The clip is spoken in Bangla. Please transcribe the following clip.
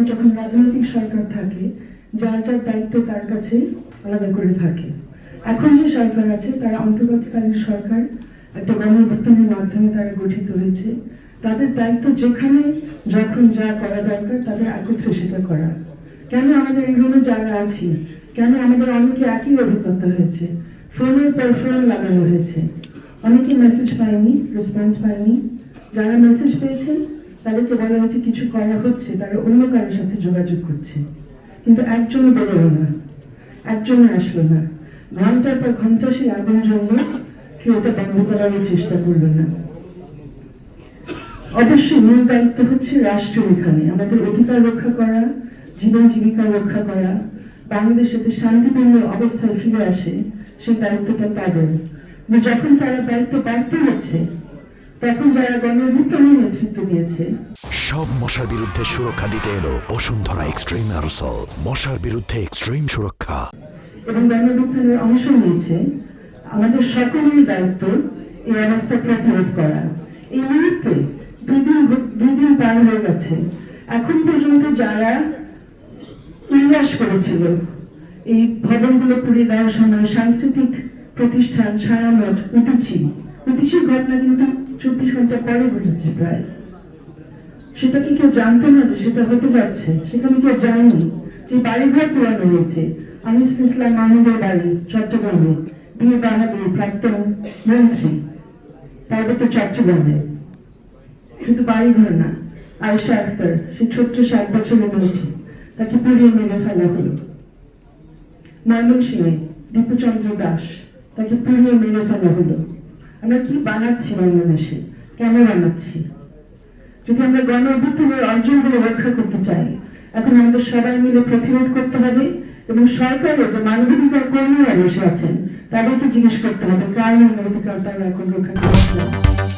সময় যখন রাজনৈতিক সরকার থাকে, যার যার দায়িত্ব তার কাছে আলাদা করে থাকে। এখন যে সরকার আছে তারা অন্তর্বর্তীকালীন সরকার, একটা গণঅভ্যুত্থানের মাধ্যমে তারা গঠিত হয়েছে। তাদের দায়িত্ব যেখানে যখন যা করা দরকার তাদের একত্রে সেটা করা। কেন আমাদের এগুলো যারা আছি, কেন আমাদের অনেকে একই অভিজ্ঞতা হয়েছে, ফোনের পর ফোন লাগানো হয়েছে, অনেকে মেসেজ পায়নি, রেসপন্স পায়নি। যারা মেসেজ পেয়েছেন তাদেরকে বলা হয়েছে কিছু করা হচ্ছে, তারা অন্য কারোর সাথে যোগাযোগ করছে, কিন্তু একজন বেরোলো না, একজন আসলো না। ঘন্টার পর ঘন্টা সেই আগুন জ্বলল, কেউ ওটা বন্ধ করার চেষ্টা করলো না। অবশ্যই মূল দায়িত্ব হচ্ছে রাষ্ট্র, এখানে আমাদের অধিকার রক্ষা করা, জীবন জীবিকা রক্ষা করা, বাংলাদেশ যাতে শান্তিপূর্ণ অবস্থায় ফিরে আসে সেই দায়িত্বটা তাদের। যখন তারা দায়িত্ব ব্যর্থ হচ্ছে তখন যারা গণঅভ্যুত্থানের নেতৃত্ব দিয়েছে, সব মশার বিরুদ্ধে সুরক্ষা দিতে এলো বসুন্ধরা এক্সট্রিম অ্যারোসল, মশার বিরুদ্ধে এক্সট্রিম সুরক্ষা। এবং গণঅভ্যুত্থানের অংশ নিয়েছে, আমাদের সকলেরই দায়িত্ব এই অবস্থা প্রতিরোধ করা। এই মুহূর্তে দুই দিন পার হয়ে গেছে, এখন পর্যন্ত যারা উল্লাস করেছিল এই ভবনগুলো পুড়িয়ে দেওয়ার সময়, সাংস্কৃতিক প্রতিষ্ঠান ছায়ানট উতিচির ঘটনা কিন্তু 24 ঘন্টা পরে ঘটেছে প্রায়। সেটা কি কেউ জানতো না যে সেটা হতে যাচ্ছে? সেখানে কেউ যায়নি। যে বাড়িঘর পুরানো হয়েছে, আনিস ইসলাম মাহমুদের বাড়ি চট্টগ্রামে, বিয়ে বাহাদুর প্রাক্তন মন্ত্রী, পার্বত্য চট্টগ্রামে, শুধু বাড়িঘর না, আয়েশা আখতার সে ছোট্ট 7 বছরের মেয়েটি, তাকে পুড়িয়ে মেরে ফেলা হলো। ময়মনসিংহে দীপুচন্দ্র দাস, তাকে পুড়িয়ে মেরে ফেলা হলো। আমরা কি বানাচ্ছি বাংলাদেশে? কেন বানাচ্ছি? যদি আমরা গণঅভ্যুত্থানের অর্জনগুলো রক্ষা করতে চাই, এখন আমাদের সবাই মিলে প্রতিরোধ করতে হবে এবং সরকারও যে মানবাধিকার কর্মীরা বসে আছেন তাদেরকে জিজ্ঞেস করতে হবে কার মানবাধিকার তারা এখন রক্ষা করতে